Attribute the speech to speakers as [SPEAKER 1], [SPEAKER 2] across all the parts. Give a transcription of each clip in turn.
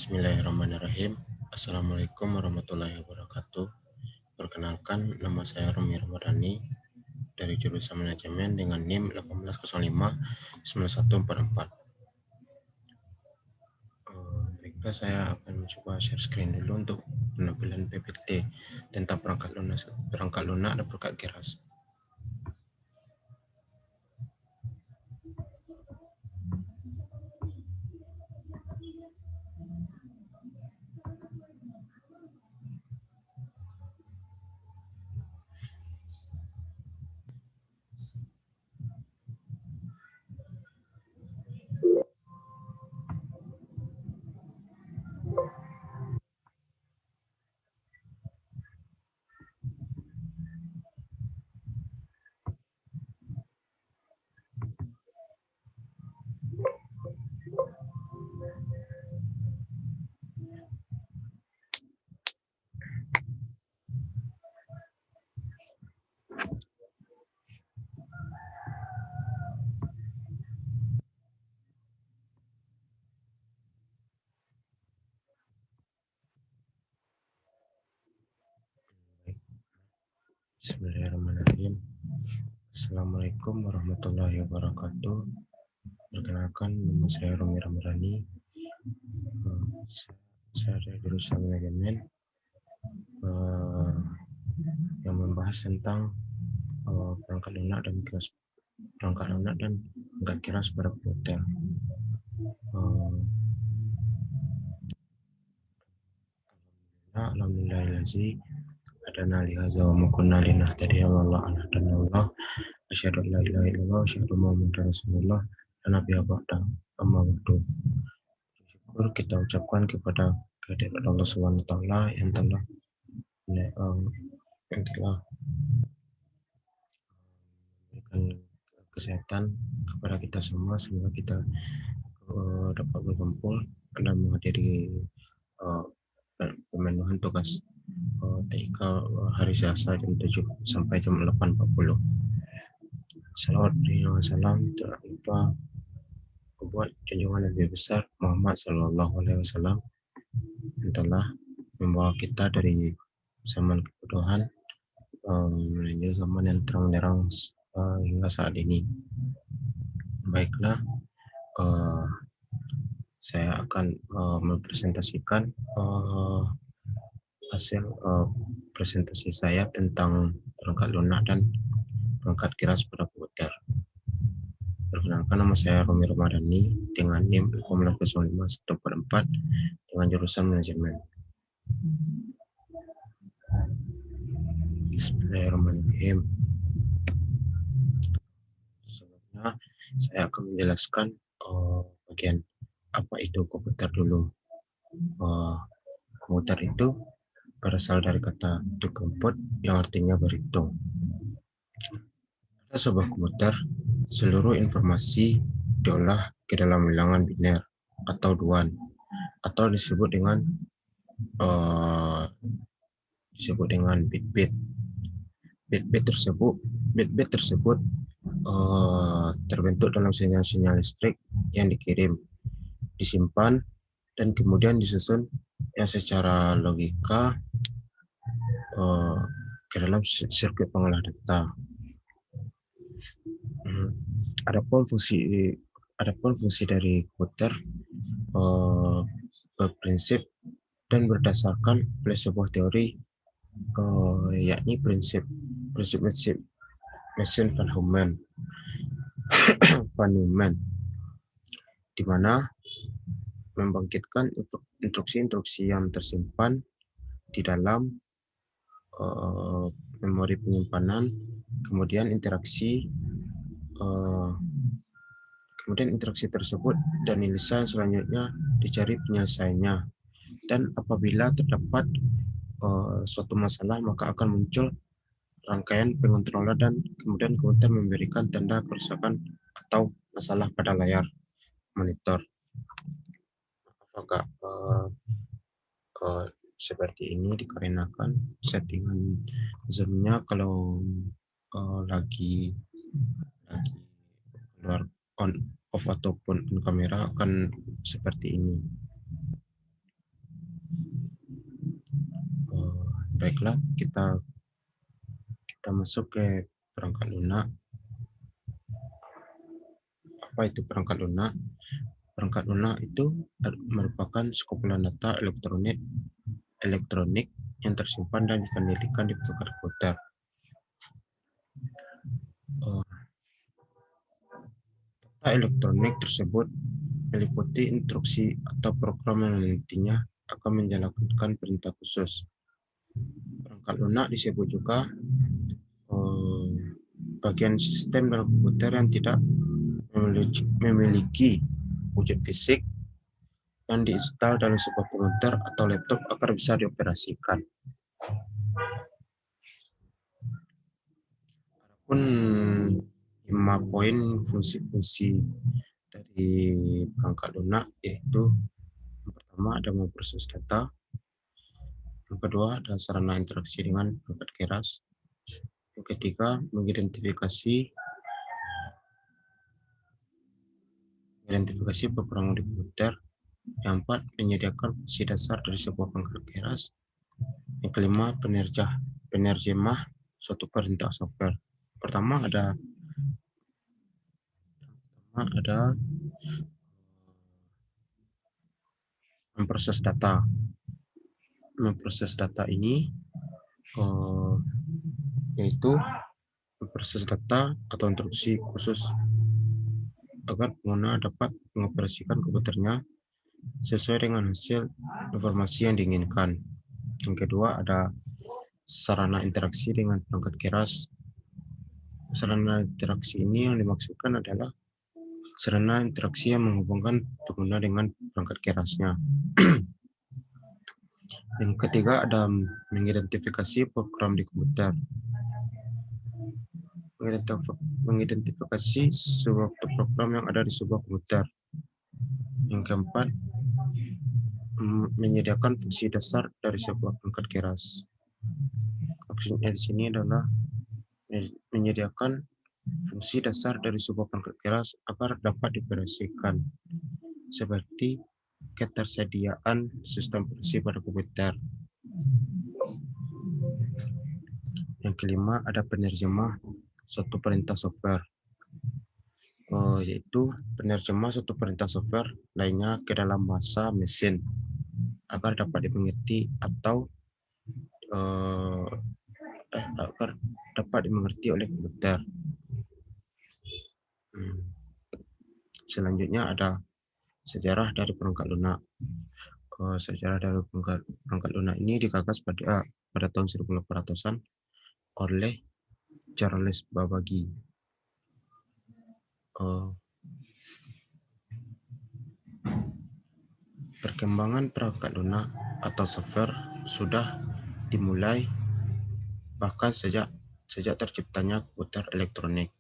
[SPEAKER 1] Bismillahirrahmanirrahim. Assalamualaikum warahmatullahi wabarakatuh. Perkenalkan, nama saya Romi Ramadhani dari jurusan manajemen dengan NIM 1805 9144. Baiklah, saya akan mencoba share screen dulu untuk penampilan PPT tentang perangkat lunak dan perangkat keras. Bismillahirrahmanirrahim. Assalamualaikum warahmatullahi wabarakatuh. Perkenalkan, nama saya Romi Ramadhani. Saya dari jurusan manajemen yang membahas tentang perangkat lunak dan perangkat keras pada komputer. Alhamdulillahilladzi hadana li hadza wa ma kunna linahtadiya laula an hadanallah. Asyhadu an la ilaha illallah wa asyhadu anna Muhammadar Rasulullah dan nabiyya ba'da. Amma ba'du. Syukur kita ucapkan kepada kehadirat Allah Subhanahu wa taala yang telah memberikan kesehatan kepada kita semua, semoga kita dapat berkumpul dan menghadiri pemenuhan tugas TIK hari Selasa jam 7 sampai jam 8.40. Salawat dan salam tak lupa buat junjungan Nabi besar Muhammad Sallallahu Alaihi Wasallam yang telah membawa kita dari zaman kebodohan menuju zaman yang terang-terang hingga saat ini. Baiklah, saya akan mempresentasikan hasil presentasi saya tentang perangkat lunak dan perangkat keras pada komputer. Perkenalkan, nama saya Romi Ramadhani dengan NIM 1805 dengan jurusan manajemen. Bismillahirrahmanirrahim. Sebelumnya saya akan menjelaskan bagian apa itu komputer dulu. Komputer itu berasal dari kata to compute yang artinya berhitung. Pada sebuah komputer, seluruh informasi diolah ke dalam bilangan biner atau duan, atau disebut dengan bit-bit. Bit-bit tersebut terbentuk dalam sinyal-sinyal listrik yang dikirim, disimpan, dan kemudian disusun yang secara logika ke dalam sirkuit pengolah data. Adapun fungsi dari komputer berprinsip dan berdasarkan oleh sebuah teori, yakni prinsip Mason van Neumann, di mana membangkitkan instruksi-instruksi yang tersimpan di dalam memori penyimpanan, kemudian interaksi tersebut dan nilai selanjutnya dicari penyelesaiannya, dan apabila terdapat suatu masalah maka akan muncul rangkaian pengontrolan dan kemudian komputer memberikan tanda kerusakan atau masalah pada layar monitor. Apakah seperti ini dikarenakan settingan zoom-nya kalau lagi keluar on off ataupun on kamera akan seperti ini. Baiklah, kita masuk ke perangkat lunak. Apa itu perangkat lunak? Perangkat lunak itu merupakan sekumpulan data elektronik yang tersimpan dan dikendalikan di perangkat komputer. Data elektronik tersebut meliputi instruksi atau program yang nantinya akan menjalankan perintah khusus. Perangkat lunak disebut juga bagian sistem dalam komputer yang tidak memiliki wujud fisik yang diinstal dalam sebuah komputer atau laptop agar bisa dioperasikan. Adapun 5 poin fungsi-fungsi dari perangkat lunak yaitu yang pertama ada memproses data, yang kedua ada sarana interaksi dengan perangkat keras, yang ketiga mengidentifikasi program di komputer, yang keempat menyediakan fungsi dasar dari sebuah perangkat keras, yang kelima penerjemah suatu perintah software. Pertama ada memproses data. Memproses data ini yaitu memproses data atau instruksi khusus agar pengguna dapat mengoperasikan komputernya sesuai dengan hasil informasi yang diinginkan. Yang kedua ada sarana interaksi dengan perangkat keras. Sarana interaksi ini yang dimaksudkan adalah sarana interaksi yang menghubungkan pengguna dengan perangkat kerasnya. Yang ketiga ada mengidentifikasi program di komputer. Mengidentifikasi sebuah program yang ada di sebuah komputer. Yang keempat, menyediakan fungsi dasar dari sebuah perangkat keras. Maksudnya di sini adalah menyediakan fungsi dasar dari sebuah perangkat keras agar dapat dioperasikan, seperti ketersediaan sistem operasi pada komputer. Yang kelima ada penerjemah suatu perintah software, yaitu penerjemah suatu perintah software lainnya ke dalam bahasa mesin agar dapat dimengerti atau agar dapat dimengerti oleh komputer. Selanjutnya ada sejarah dari perangkat lunak. Sejarah dari perangkat lunak ini digagas pada tahun 1800-an oleh Charles Babbage. Perkembangan perangkat lunak atau software sudah dimulai bahkan sejak terciptanya komputer elektronik.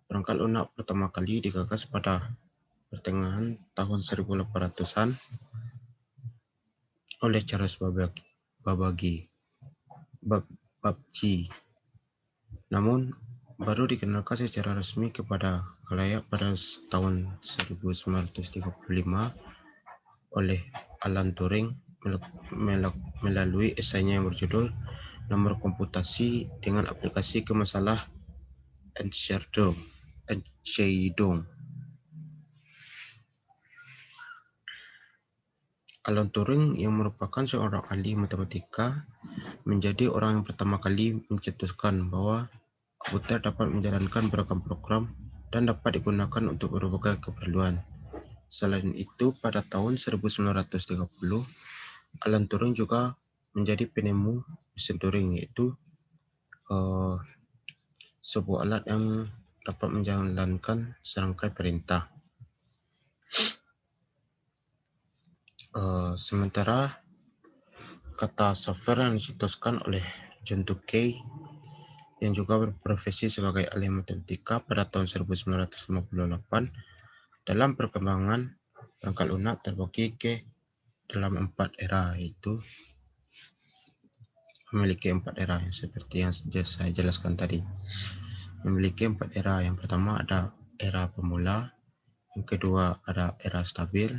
[SPEAKER 1] Perangkat lunak pertama kali digagas pada pertengahan tahun 1800-an oleh Charles Babbage. Namun baru dikenalkan secara resmi kepada khalayak pada tahun 1935 oleh Alan Turing melalui esainya yang berjudul Nomor Komputasi dengan Aplikasi ke Masalah Entscheidung. Alan Turing yang merupakan seorang ahli matematika menjadi orang yang pertama kali mencetuskan bahwa komputer dapat menjalankan beragam program dan dapat digunakan untuk berbagai keperluan. Selain itu, pada tahun 1930, Alan Turing juga menjadi penemu mesin Turing, yaitu sebuah alat yang dapat menjalankan serangkai perintah. Sementara kata software yang dicetuskan oleh John Tukey yang juga berprofesi sebagai ahli matematika pada tahun 1958, dalam perkembangan perangkat lunak terbagi ke dalam 4 era, yaitu memiliki 4 era yang seperti yang saya jelaskan tadi. Memiliki 4 era. Yang pertama ada era pemula, yang kedua ada era stabil,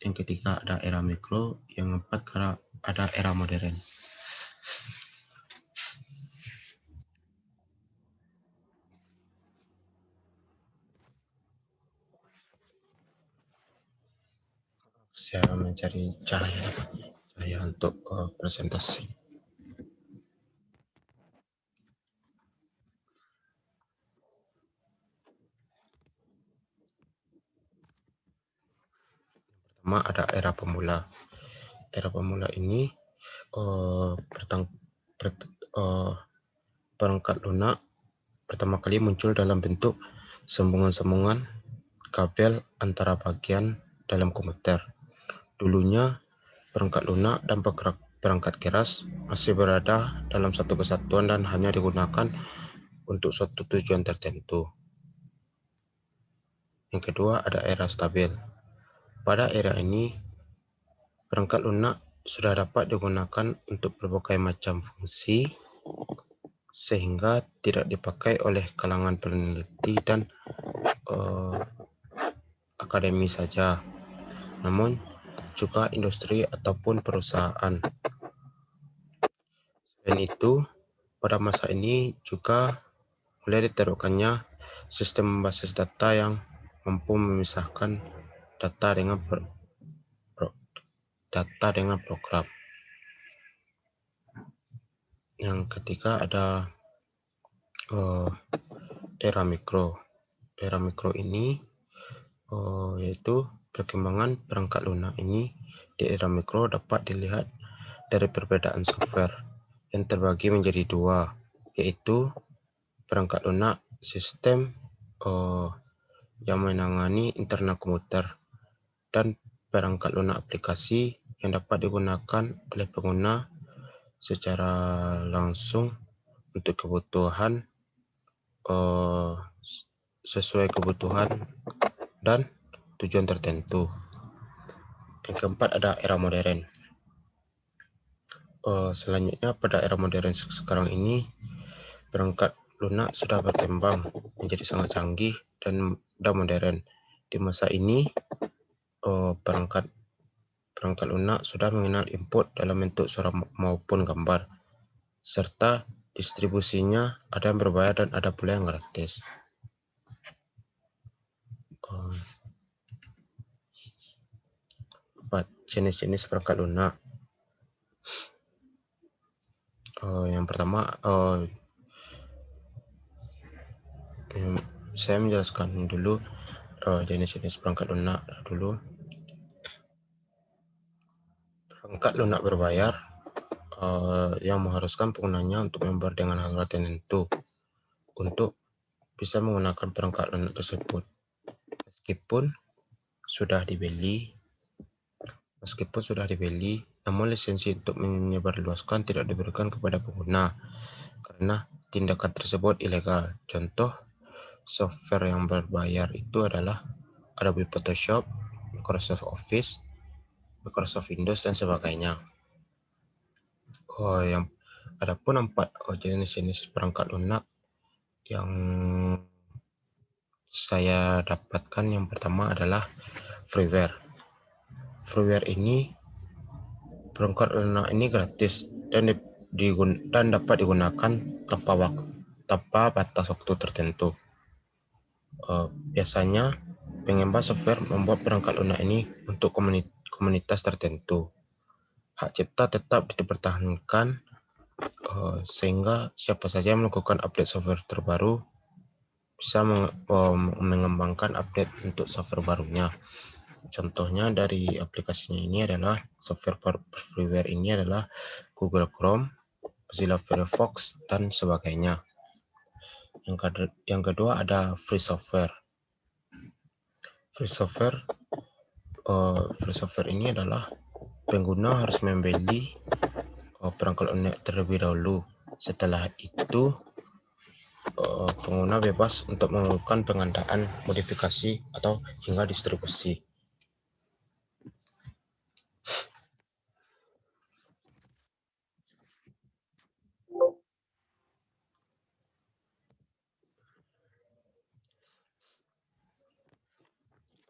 [SPEAKER 1] yang ketiga ada era mikro, yang keempat ada era modern. Saya mencari cahaya untuk presentasi. Pertama ada era pemula. Era pemula ini perangkat lunak pertama kali muncul dalam bentuk sambungan-sambungan kabel antara bagian dalam komputer. Dulunya perangkat lunak dan perangkat keras masih berada dalam satu kesatuan dan hanya digunakan untuk suatu tujuan tertentu. Yang kedua ada era stabil. Pada era ini, perangkat lunak sudah dapat digunakan untuk berbagai macam fungsi sehingga tidak dipakai oleh kalangan peneliti dan akademi saja, namun juga industri ataupun perusahaan. Selain itu, pada masa ini juga mulai diterapkannya sistem berbasis data yang mampu memisahkan data dengan program. Yang ketiga ada era mikro. Era mikro ini yaitu perkembangan perangkat lunak ini di era mikro dapat dilihat dari perbedaan software yang terbagi menjadi dua, yaitu perangkat lunak sistem yang menangani internal komputer dan perangkat lunak aplikasi yang dapat digunakan oleh pengguna secara langsung untuk kebutuhan sesuai kebutuhan dan tujuan tertentu. Yang keempat ada era modern. Selanjutnya pada era modern sekarang ini, perangkat lunak sudah berkembang menjadi sangat canggih dan modern. Di masa ini, perangkat lunak sudah mengenal input dalam bentuk suara maupun gambar, serta distribusinya ada yang berbayar dan ada pula yang gratis. Jenis-jenis perangkat lunak. Yang pertama, saya menjelaskan dulu jenis-jenis perangkat lunak dulu. Perangkat lunak berbayar yang mengharuskan penggunanya untuk membayar dengan harga tertentu untuk bisa menggunakan perangkat lunak tersebut. Meskipun sudah dibeli, namun lisensi untuk menyebarluaskan tidak diberikan kepada pengguna karena tindakan tersebut ilegal. Contoh software yang berbayar itu adalah Adobe Photoshop, Microsoft Office, Microsoft Windows dan sebagainya. Adapun 4 jenis-jenis perangkat lunak yang saya dapatkan, yang pertama adalah freeware. Freeware ini perangkat lunak ini gratis dan dapat digunakan tanpa batas waktu tertentu. Biasanya pengembang software membuat perangkat lunak ini untuk komunitas tertentu. Hak cipta tetap dipertahankan sehingga siapa saja yang melakukan update software terbaru bisa mengembangkan update untuk software barunya. Contohnya dari aplikasinya ini adalah software freeware ini adalah Google Chrome, Mozilla Firefox dan sebagainya. Yang kedua ada free software. Free software ini adalah pengguna harus membeli perangkat lunak terlebih dahulu. Setelah itu pengguna bebas untuk melakukan pengadaan, modifikasi atau hingga distribusi.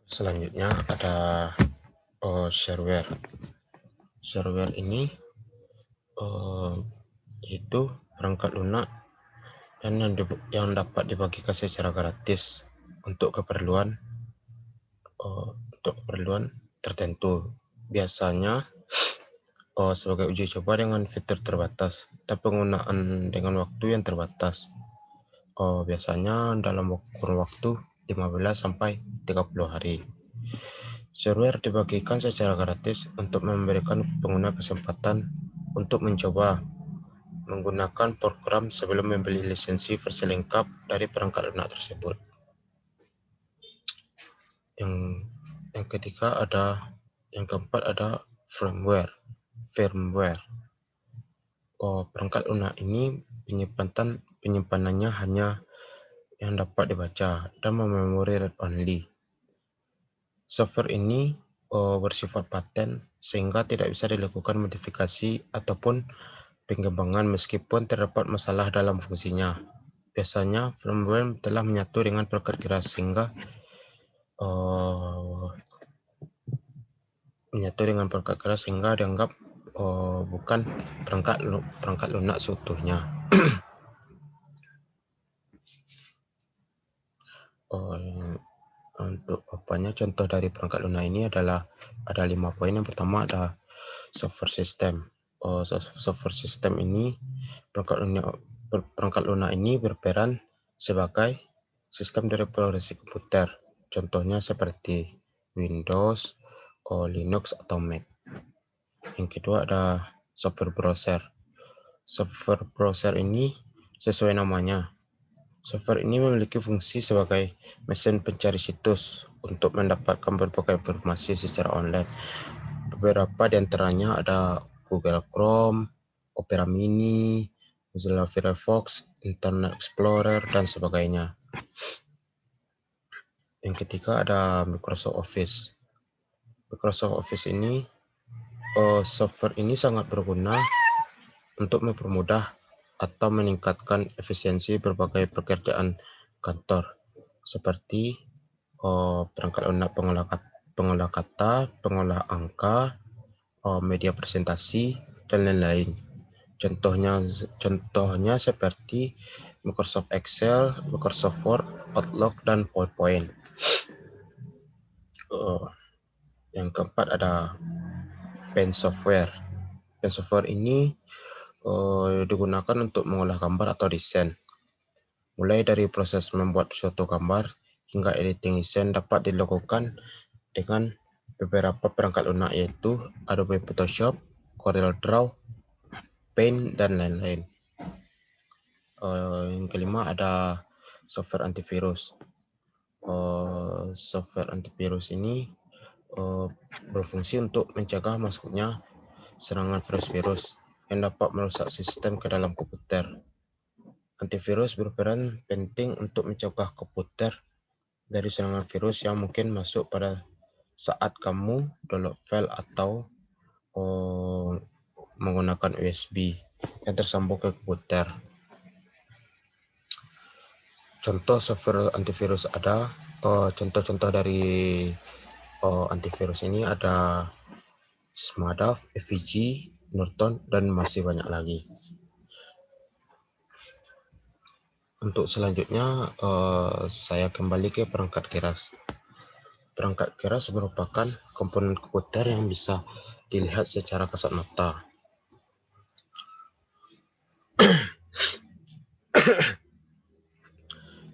[SPEAKER 1] Selanjutnya ada shareware. Shareware ini yaitu perangkat lunak yang dapat dibagikan secara gratis untuk keperluan tertentu. Biasanya sebagai uji coba dengan fitur terbatas dan penggunaan dengan waktu yang terbatas. Biasanya dalam kurun waktu 15 sampai 30 hari. Shareware dibagikan secara gratis untuk memberikan pengguna kesempatan untuk mencoba menggunakan program sebelum membeli lisensi versi lengkap dari perangkat lunak tersebut. Yang keempat ada firmware. Perangkat lunak ini penyimpanannya hanya yang dapat dibaca dan memori read only. Software ini bersifat paten sehingga tidak bisa dilakukan modifikasi ataupun pengembangan meskipun terdapat masalah dalam fungsinya. Biasanya firmware telah menyatu dengan perangkat keras sehingga dianggap bukan perangkat lunak seutuhnya. Untuk contoh dari perangkat lunak ini adalah ada 5 poin. Yang pertama ada software system. Software system ini perangkat lunak ini berperan sebagai sistem dari operasi komputer. Contohnya seperti Windows, Linux atau Mac. Yang kedua ada software browser. Software browser ini sesuai namanya. Software ini memiliki fungsi sebagai mesin pencari situs untuk mendapatkan berbagai informasi secara online. Beberapa di antaranya ada Google Chrome, Opera Mini, Mozilla Firefox, Internet Explorer, dan sebagainya. Yang ketiga ada Microsoft Office. Microsoft Office ini, software ini sangat berguna untuk mempermudah atau meningkatkan efisiensi berbagai pekerjaan kantor, seperti perangkat lunak pengolah kata, pengolah angka, media presentasi, dan lain-lain. Contohnya seperti Microsoft Excel, Microsoft Word, Outlook, dan PowerPoint. Yang keempat ada Pen Software. Pen Software ini digunakan untuk mengolah gambar atau desain. Mulai dari proses membuat suatu gambar hingga editing desain dapat dilakukan dengan beberapa perangkat lunak, yaitu Adobe Photoshop, Corel Draw, Paint, dan lain-lain. Yang kelima ada software antivirus. Software antivirus ini berfungsi untuk mencegah masuknya serangan virus yang dapat merusak sistem ke dalam komputer. Antivirus berperan penting untuk mencegah komputer dari serangan virus yang mungkin masuk pada saat kamu download file atau menggunakan USB yang tersambung ke komputer. Contoh software antivirus ada, contoh-contoh dari antivirus ini ada Smartaf, FVG, Norton, dan masih banyak lagi. Untuk selanjutnya, saya kembali ke perangkat keras. Perangkat keras merupakan komponen komputer yang bisa dilihat secara kasat mata.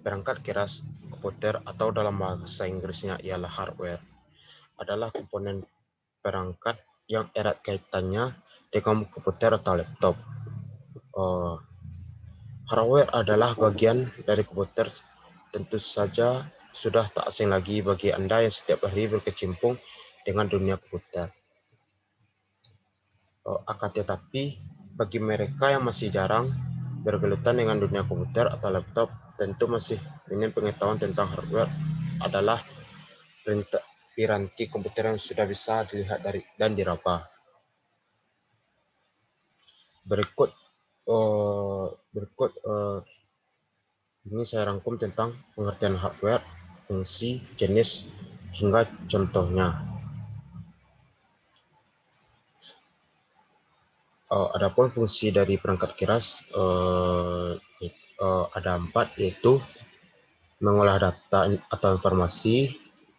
[SPEAKER 1] Perangkat keras komputer atau dalam bahasa Inggrisnya ialah hardware adalah komponen perangkat yang erat kaitannya dengan komputer atau laptop. Hardware adalah bagian dari komputer, tentu saja sudah tak asing lagi bagi Anda yang setiap hari berkecimpung dengan dunia komputer. Akan tetapi, bagi mereka yang masih jarang bergelutan dengan dunia komputer atau laptop, tentu masih minim pengetahuan tentang hardware adalah piranti komputer yang sudah bisa dilihat dan diraba. Berikut ini saya rangkum tentang pengertian hardware, fungsi, jenis, hingga contohnya. Adapun fungsi dari perangkat keras ada 4, yaitu mengolah data atau informasi,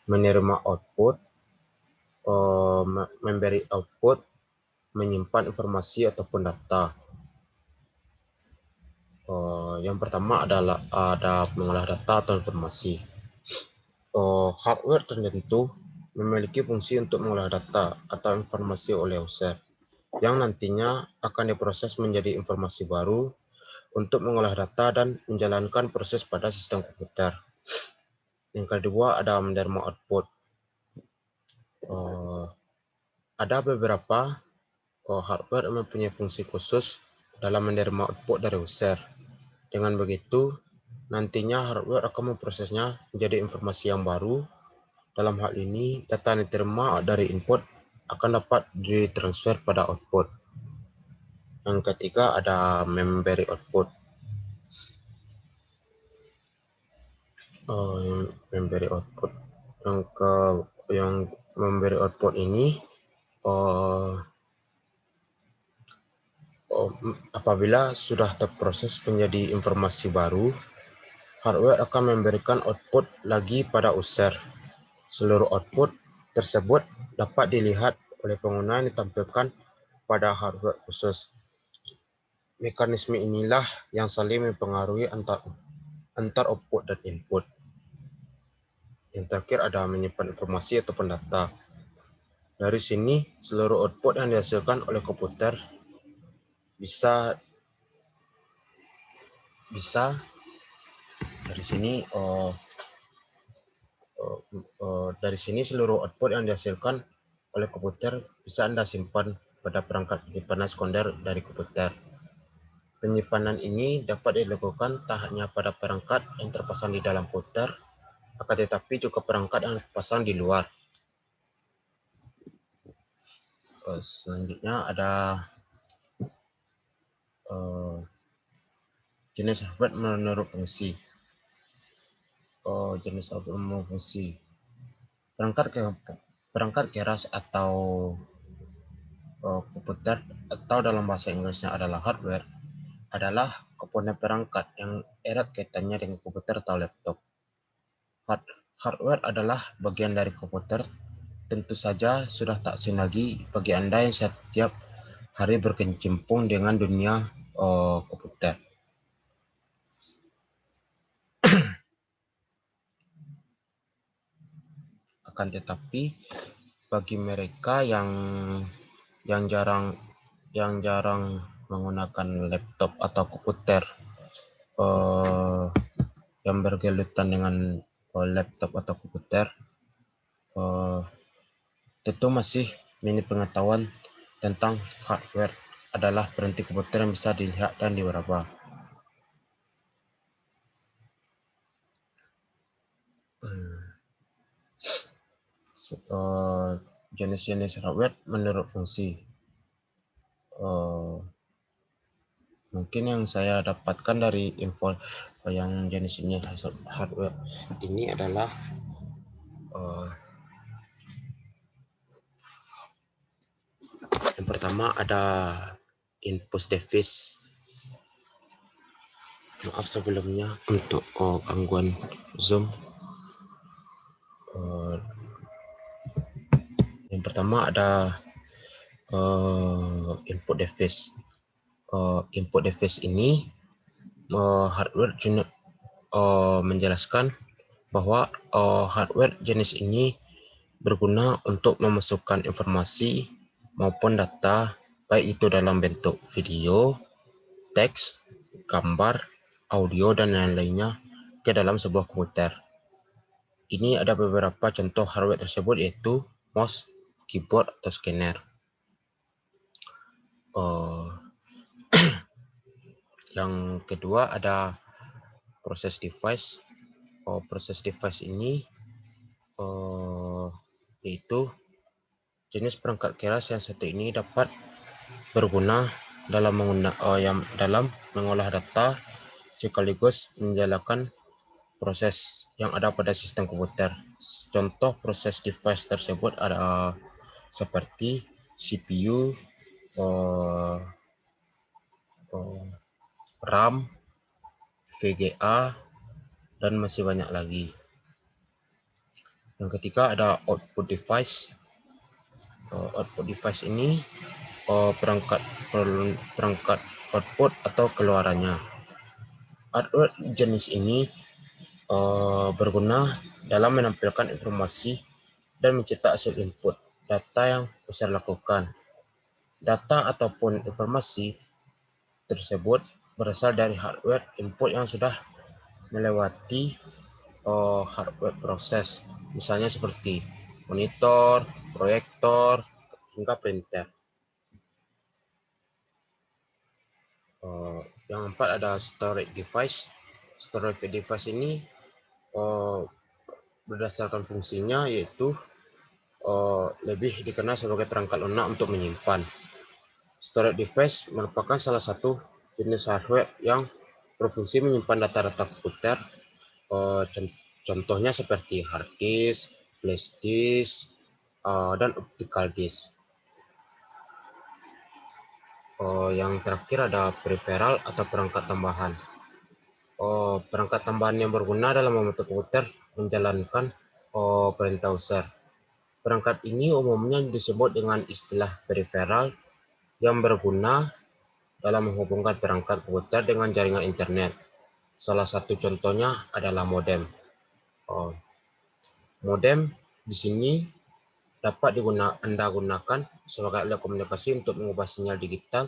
[SPEAKER 1] menerima output, memberi output, menyimpan informasi ataupun data. Yang pertama adalah ada mengolah data atau informasi. Hardware tertentu memiliki fungsi untuk mengolah data atau informasi oleh user, yang nantinya akan diproses menjadi informasi baru untuk mengolah data dan menjalankan proses pada sistem komputer. Yang kedua ada menerima output. Ada beberapa hardware yang mempunyai fungsi khusus dalam menerima output dari user. Dengan begitu, nantinya hardware akan memprosesnya menjadi informasi yang baru. Dalam hal ini, data yang diterima dari input akan dapat ditransfer pada output. Yang ketiga ada memberi output. Memberi output. Yang memberi output ini apabila sudah terproses menjadi informasi baru, hardware akan memberikan output lagi pada user. Seluruh output tersebut dapat dilihat oleh pengguna yang ditampilkan pada hardware khusus. Mekanisme inilah yang saling mempengaruhi antar output dan input. Yang terakhir ada menyimpan informasi ataupun data. Dari sini, seluruh output yang dihasilkan oleh komputer bisa dari sini seluruh output yang dihasilkan oleh komputer bisa Anda simpan pada perangkat penyimpanan sekunder dari komputer. Penyimpanan ini dapat dilakukan tak hanya pada perangkat yang terpasang di dalam komputer, akan tetapi juga perangkat yang terpasang di luar. Selanjutnya ada jenis hardware menurut fungsi. Jenis hardware menurut fungsi. Perangkat keras atau komputer, atau dalam bahasa Inggrisnya adalah hardware, adalah komponen perangkat yang erat kaitannya dengan komputer atau laptop. Hardware adalah bagian dari komputer. Tentu saja sudah tak asing lagi bagi Anda yang setiap hari berkecimpung dengan dunia komputer. Akan tetapi bagi mereka yang jarang menggunakan laptop atau komputer yang bergelutan dengan laptop atau komputer, tentu masih minim pengetahuan tentang hardware adalah peranti komputer yang bisa dilihat dan diraba. Jenis-jenis hardware menurut fungsi. Mungkin yang saya dapatkan dari info yang jenis ini hardware ini adalah yang pertama ada input device. Maaf sebelumnya untuk gangguan Zoom. Yang pertama ada input device. Input device ini hardware menjelaskan bahwa hardware jenis ini berguna untuk memasukkan informasi maupun data, baik itu dalam bentuk video, teks, gambar, audio, dan lain-lainnya ke dalam sebuah komputer. Ini ada beberapa contoh hardware tersebut, yaitu mouse, keyboard, atau scanner. Yang kedua ada proses device. Proses device ini yaitu jenis perangkat keras yang satu ini dapat berguna dalam mengolah data sekaligus menjalankan proses yang ada pada sistem komputer. Contoh proses device tersebut ada seperti CPU, RAM, VGA, dan masih banyak lagi. Yang ketiga ada output device. Output device ini perangkat output atau keluarannya. Output jenis ini berguna dalam menampilkan informasi dan mencetak hasil input data yang bisa dilakukan. Data ataupun informasi tersebut berasal dari hardware input yang sudah melewati hardware proses, misalnya seperti monitor, proyektor, hingga printer. Yang keempat ada storage device. Storage device ini berdasarkan fungsinya yaitu lebih dikenal sebagai perangkat lunak untuk menyimpan. Storage device merupakan salah satu jenis hardware yang berfungsi menyimpan data-data komputer. Contohnya seperti hard disk, flash disk, dan optical disk. Yang terakhir ada peripheral atau perangkat tambahan. Perangkat tambahan yang berguna dalam membantu komputer menjalankan perintah user. Perangkat ini umumnya disebut dengan istilah peripheral yang berguna dalam menghubungkan perangkat komputer dengan jaringan internet. Salah satu contohnya adalah modem. Modem di sini dapat Anda gunakan sebagai alat komunikasi untuk mengubah sinyal digital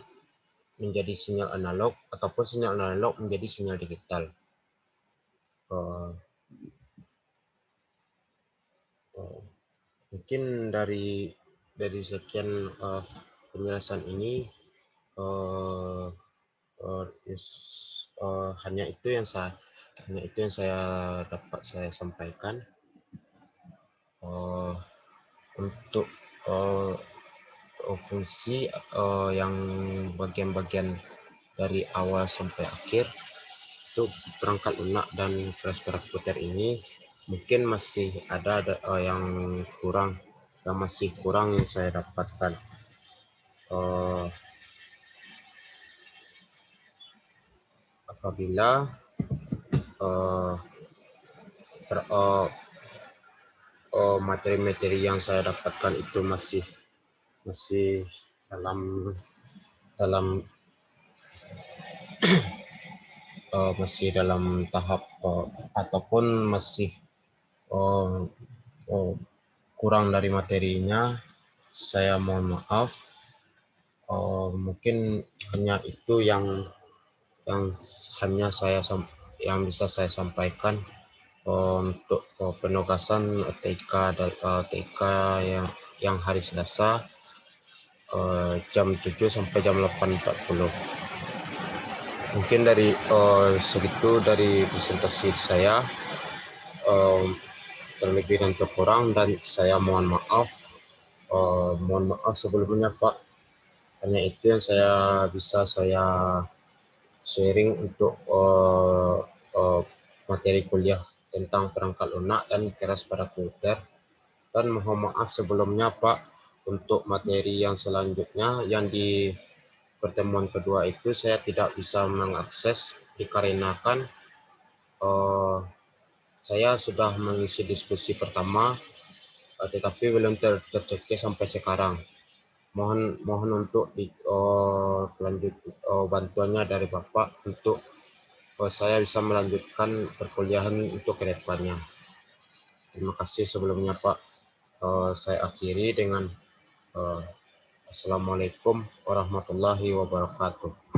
[SPEAKER 1] menjadi sinyal analog ataupun sinyal analog menjadi sinyal digital. Mungkin dari sekian penjelasan ini hanya itu yang saya dapat saya sampaikan. Untuk fungsi yang bagian-bagian dari awal sampai akhir untuk perangkat lunak dan keras-keras komputer ini mungkin masih ada yang masih kurang yang saya dapatkan. Apabila materi-materi yang saya dapatkan itu masih dalam tahap ataupun masih kurang dari materinya, saya mohon maaf. Mungkin hanya itu yang bisa saya sampaikan untuk penugasan TK yang hari Selasa jam 7 sampai jam 8.40. Mungkin dari segitu dari presentasi saya. Terlebih dan terkurang dan saya mohon maaf sebelumnya Pak. Hanya itu yang bisa saya sharing untuk materi kuliah tentang perangkat lunak dan keras pada komputer. Dan mohon maaf sebelumnya Pak untuk materi yang selanjutnya yang di pertemuan kedua itu saya tidak bisa mengakses dikarenakan saya sudah mengisi diskusi pertama tetapi belum tercetak sampai sekarang. Mohon untuk lanjut bantuannya dari Bapak untuk saya bisa melanjutkan perkuliahan untuk kedepannya. Terima kasih sebelumnya Pak. Saya akhiri dengan Assalamualaikum warahmatullahi wabarakatuh.